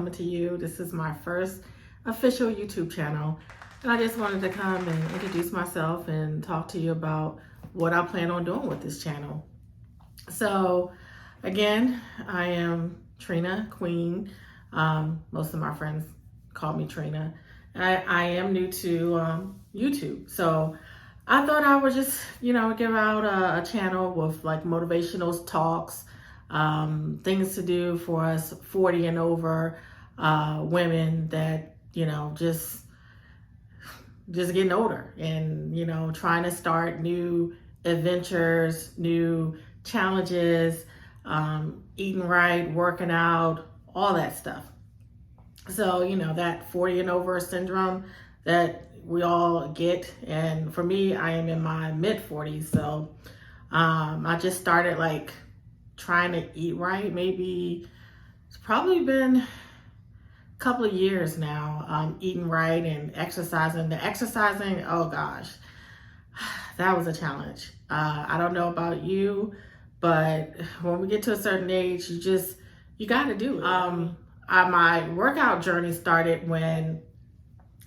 coming to you. This is my first official YouTube channel, and I just wanted to come and introduce myself and talk to you about what I plan on doing with this channel. So again, I am Trina Queen. Most of my friends call me Trina. I am new to YouTube, so I thought I would just, give out a channel with like motivational talks, things to do for us 40 and over women that, just getting older and, trying to start new adventures, new challenges, eating right, working out, all that stuff. So, that 40 and over syndrome that we all get. And for me, I am in my mid 40s. So I just started like trying to eat right. Maybe it's probably been a couple of years now, eating right and exercising. The exercising, oh gosh, that was a challenge. I don't know about you, but when we get to a certain age, you got to do it. My workout journey started when,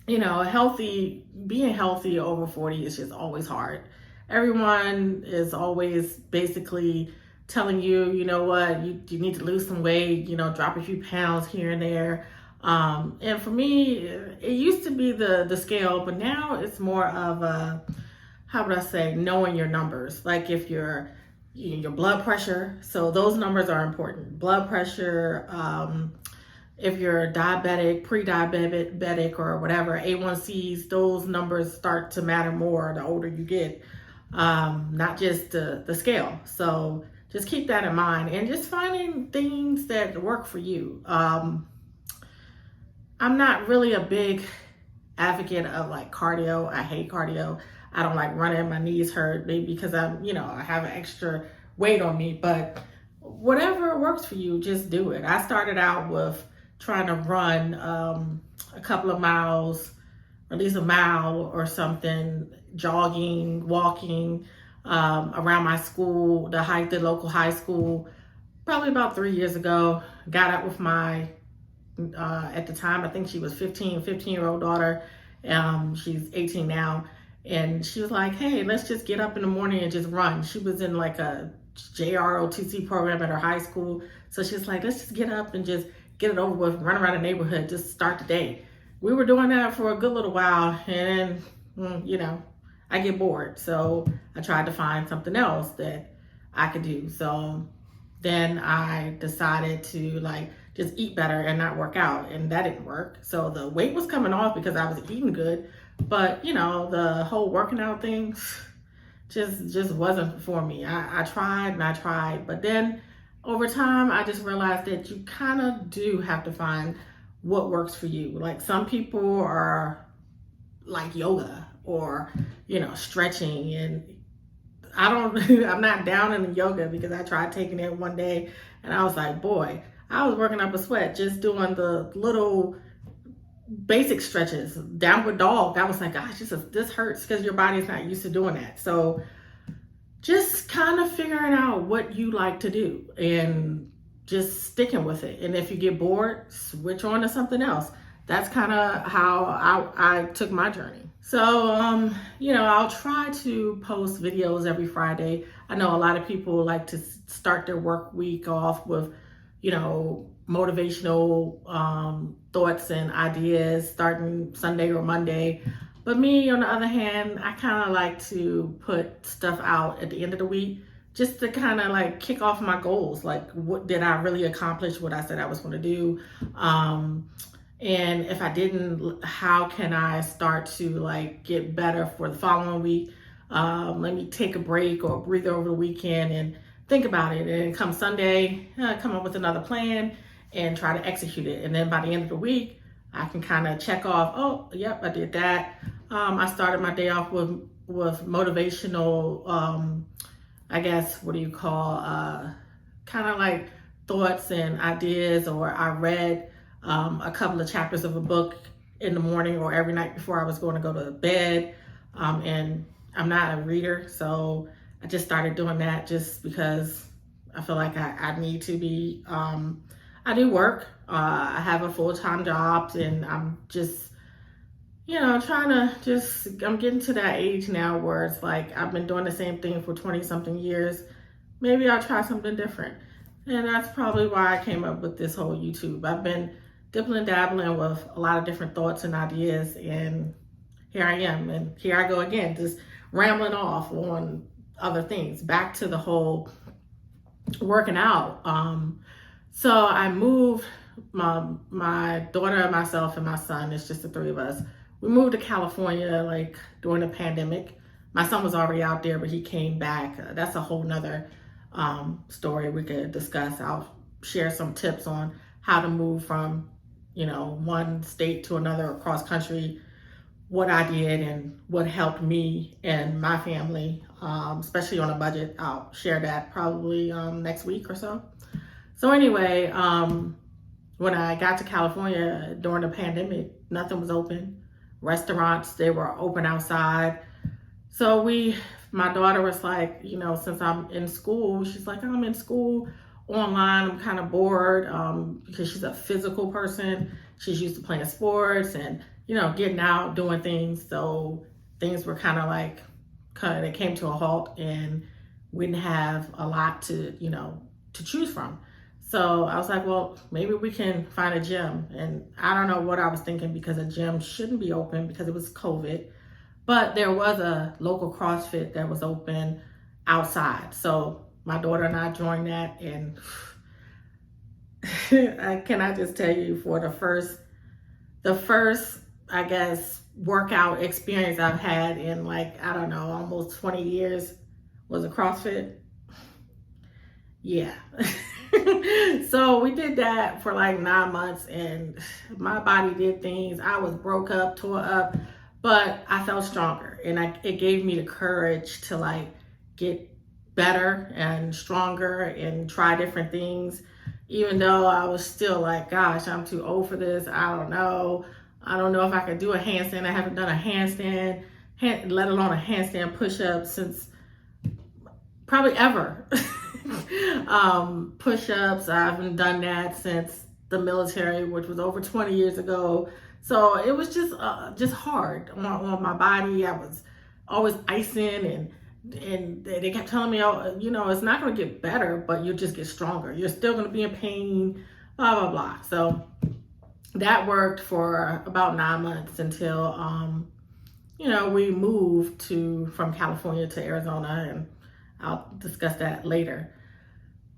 being healthy over 40 is just always hard. Everyone is always basically telling you, you know what, you need to lose some weight, drop a few pounds here and there. And for me, it used to be the scale, but now it's more of how would I say, knowing your numbers. Like if your blood pressure, so those numbers are important. Blood pressure, if you're diabetic, pre-diabetic or whatever, A1Cs, those numbers start to matter more the older you get, not just the scale. So just keep that in mind and just finding things that work for you. I'm not really a big advocate of like cardio. I hate cardio. I don't like running. My knees hurt, maybe because I have an extra weight on me, but whatever works for you, just do it. I started out with trying to run a couple of miles, or at least a mile or something, jogging, walking around my school, the local high school, probably about 3 years ago. Got up with my, at the time, I think she was 15-year-old daughter. She's 18 now. And she was like, hey, let's just get up in the morning and just run. She was in like a JROTC program at her high school. So she was like, let's just get up and just get it over with, run around the neighborhood, just start the day. We were doing that for a good little while, and I get bored. So I tried to find something else that I could do. So then I decided to like just eat better and not work out, and that didn't work. So the weight was coming off because I was eating good, but the whole working out thing just wasn't for me. I tried, but then over time, I just realized that you kind of do have to find what works for you. Like some people are like yoga or, stretching, and I'm not down in the yoga because I tried taking it one day and I was like, boy, I was working up a sweat just doing the little basic stretches. Downward dog, I was like, gosh, this hurts because your body's not used to doing that. So just kind of figuring out what you like to do and just sticking with it. And if you get bored, switch on to something else. That's kind of how I took my journey. So, I'll try to post videos every Friday. I know a lot of people like to start their work week off with, motivational thoughts and ideas starting Sunday or Monday. But me, on the other hand, I kind of like to put stuff out at the end of the week just to kind of like kick off my goals. Like, what did I really accomplish what I said I was going to do? And if I didn't, how can I start to like get better for the following week? Let me take a break or breathe over the weekend and think about it. And come Sunday, come up with another plan and try to execute it. And then by the end of the week, I can kind of check off, oh, yep, I did that. I started my day off with motivational, I guess, what do you call, kind of like thoughts and ideas, or I read a couple of chapters of a book in the morning or every night before I was going to go to bed. And I'm not a reader, so I just started doing that just because I feel like I need to be, I do work, I have a full-time job, and I'm just, trying to I'm getting to that age now where it's like I've been doing the same thing for 20 something years. Maybe I'll try something different. And that's probably why I came up with this whole YouTube. I've been dipping and dabbling with a lot of different thoughts and ideas, and here I am. And here I go again, just rambling off on other things. Back to the whole working out. So I moved my daughter, myself, and my son. It's just the three of us. We moved to California like during the pandemic. My son was already out there, but he came back. That's a whole nother story we could discuss. I'll share some tips on how to move from, one state to another across country, what I did and what helped me and my family, especially on a budget. I'll share that probably next week or so. So anyway, when I got to California during the pandemic, nothing was open. Restaurants, they were open outside. So my daughter was like, since I'm in school, she's like, I'm in school online. I'm kind of bored because she's a physical person. She's used to playing sports and, getting out, doing things. So things were kind of like, they came to a halt, and we didn't have a lot to choose from. So I was like, well, maybe we can find a gym. And I don't know what I was thinking, because a gym shouldn't be open because it was COVID. But there was a local CrossFit that was open outside. So my daughter and I joined that, and can I just tell you, for the first, I guess, workout experience I've had in almost 20 years was a CrossFit. Yeah. So we did that for 9 months, and my body did things. I was broke up, tore up, but I felt stronger, and it gave me the courage to get better and stronger and try different things, even though I was still like, gosh, I'm too old for this. I don't know if I could do a handstand. I haven't done a handstand, let alone a handstand push-up since probably ever. Push-ups, I haven't done that since the military, which was over 20 years ago. So it was just hard on my body. I was always icing, and they kept telling me, oh, it's not going to get better, but you'll just get stronger. You're still going to be in pain, blah, blah, blah. So that worked for about 9 months until, we moved from California to Arizona, and I'll discuss that later.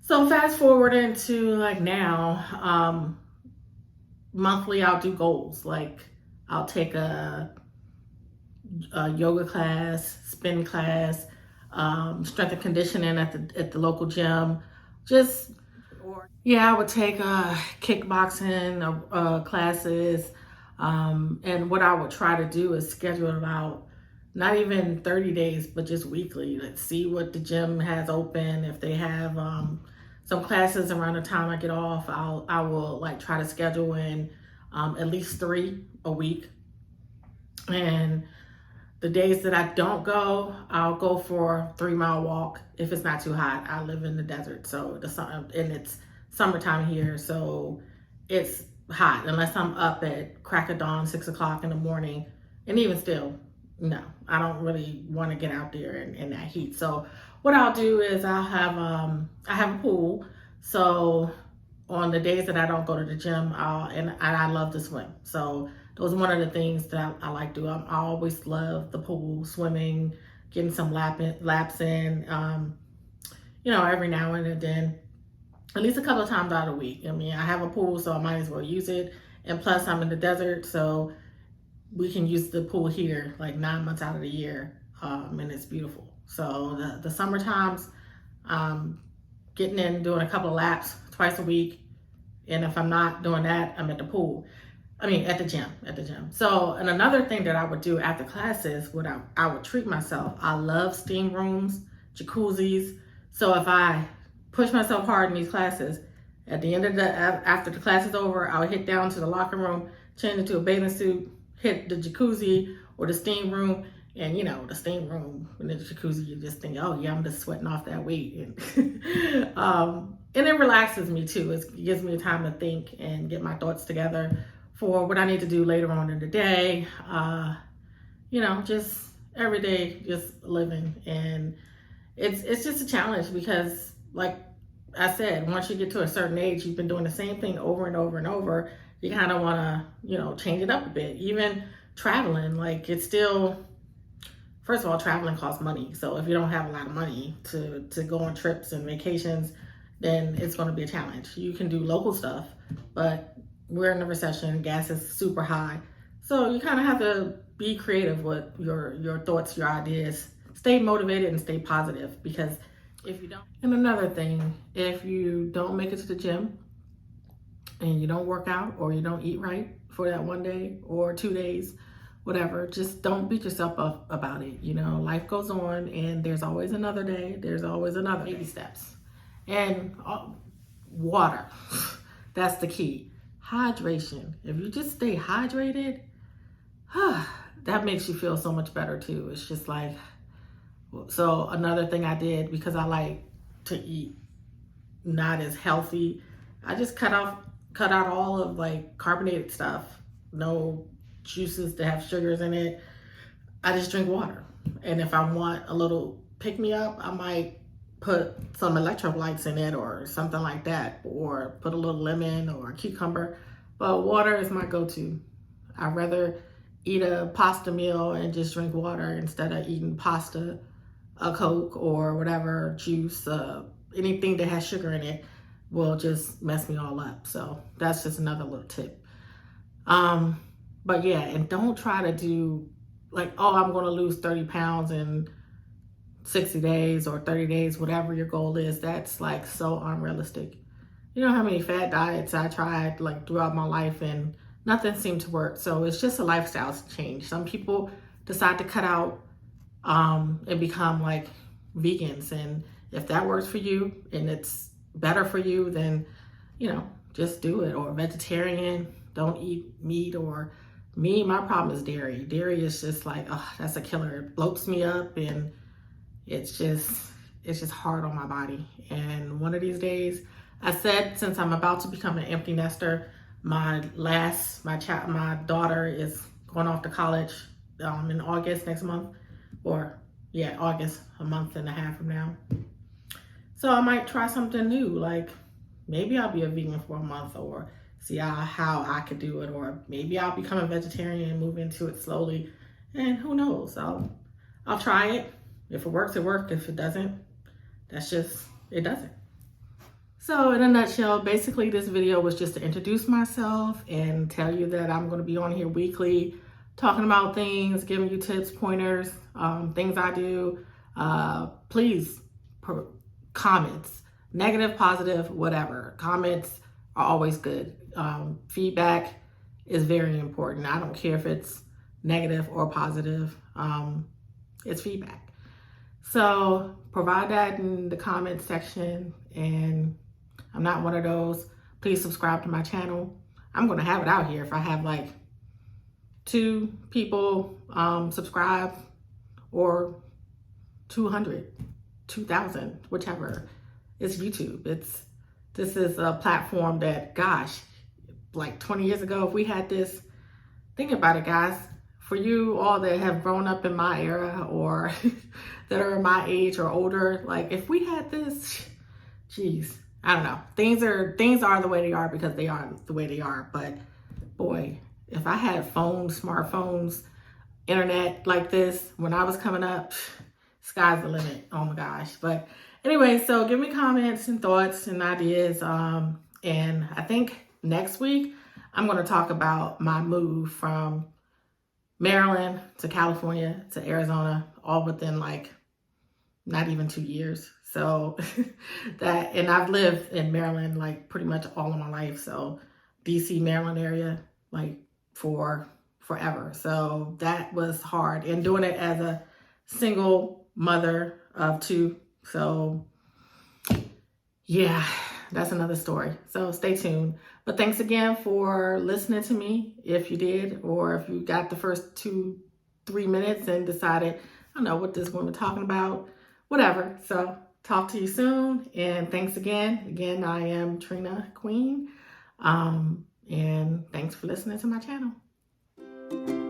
So fast forward into now, monthly I'll do goals. I'll take a yoga class, spin class, strength and conditioning at the local gym. I would take kickboxing classes, and what I would try to do is schedule it out, not even 30 days, but just weekly. Let's see what the gym has open. If they have some classes around the time I get off, I will try to schedule in at least 3 a week. And the days that I don't go, I'll go for a 3-mile walk if it's not too hot. I live in the desert, so and it's summertime here, so it's hot unless I'm up at crack of dawn, 6 o'clock in the morning. And even still, no, I don't really want to get out there in that heat. So what I'll do is I have a pool. So on the days that I don't go to the gym, I love to swim. So those are one of the things that I like to do. I always love the pool, swimming, getting some laps in, every now and then, at least a couple of times out of the week. I mean, I have a pool, so I might as well use it. And plus I'm in the desert, so we can use the pool here 9 months out of the year, and it's beautiful. So the summer times, getting in, doing a couple of laps twice a week. And if I'm not doing that, I'm at the pool. At the gym. So, and another thing that I would do after classes, I would treat myself. I love steam rooms, jacuzzis. So if I push myself hard in these classes, at the end of after the class is over, I would hit down to the locker room, change into a bathing suit, hit the jacuzzi or the steam room, And, you know, the steam room and the jacuzzi, you just think, oh, yeah, I'm just sweating off that weight. And it relaxes me, too. It gives me time to think and get my thoughts together for what I need to do later on in the day. You know, just every day, just living. And it's just a challenge because, like I said, once you get to a certain age, you've been doing the same thing over and over and over. You kind of want to, you know, change it up a bit. Even traveling, like it's still, first of all, traveling costs money. So if you don't have a lot of money to go on trips and vacations, then it's going to be a challenge. You can do local stuff, but we're in a recession. Gas is super high. So you kind of have to be creative with your thoughts, your ideas. Stay motivated and stay positive, because if you don't. And another thing, if you don't make it to the gym and you don't work out or you don't eat right for that one day or 2 days, whatever, just don't beat yourself up about it. You know, life goes on and there's always another day. There's always another baby steps. And water, that's the key. Hydration. If you just stay hydrated, that makes you feel so much better too. It's just like, so another thing I did, because I like to eat not as healthy, I just cut out all of like carbonated stuff, no juices that have sugars in it. I just drink water. And if I want a little pick me up, I might put some electrolytes in it or something like that, or put a little lemon or a cucumber. But water is my go-to. I'd rather eat a pasta meal and just drink water instead of eating pasta, a Coke, or whatever juice. Anything that has sugar in it will just mess me all up. So that's just another little tip. But yeah, and don't try to do like, oh, I'm going to lose 30 pounds in 60 days or 30 days, whatever your goal is. That's like so unrealistic. You know how many fad diets I tried like throughout my life and nothing seemed to work. So it's just a lifestyle change. Some people decide to cut out and become like vegans. And if that works for you and it's better for you, then, you know, just do it. Or vegetarian, don't eat meat. Or me, my problem is dairy. Dairy is just like, oh, that's a killer. It bloats me up and it's just hard on my body. And one of these days, I said, since I'm about to become an empty nester, my daughter is going off to college in August next month, or yeah, August, a month and a half from now. So I might try something new, like maybe I'll be a vegan for a month, or see how I could do it, or maybe I'll become a vegetarian and move into it slowly. And who knows? I'll try it. If it works, it works. If it doesn't, that's just, it doesn't. So in a nutshell, basically this video was just to introduce myself and tell you that I'm going to be on here weekly, talking about things, giving you tips, pointers, things I do. Please, comments, negative, positive, whatever. Comments are always good. Feedback is very important. I don't care if it's negative or positive. It's feedback. So provide that in the comments section, and I'm not one of those. Please subscribe to my channel. I'm going to have it out here if I have like 2 people subscribe, or 200, 2,000, whichever. It's YouTube. This is a platform that, gosh, like 20 years ago, if we had this, think about it, guys. For you all that have grown up in my era, or that are my age or older, like if we had this, geez, I don't know. Things are the way they are because they are the way they are. But boy, if I had phones, smartphones, internet like this when I was coming up, sky's the limit. Oh my gosh. But anyway, so give me comments and thoughts and ideas. And I think next week I'm going to talk about my move from Maryland to California to Arizona, all within like not even 2 years. So and I've lived in Maryland like pretty much all of my life. So DC, Maryland area, like for forever. So that was hard, and doing it as a single mother of 2. So yeah, that's another story. So stay tuned. But thanks again for listening to me, if you did, or if you got the first 2 3 minutes and decided, I don't know what this woman talking about, whatever. So talk to you soon, and thanks again. Again, I am Trina Queen, and thanks for listening to my channel.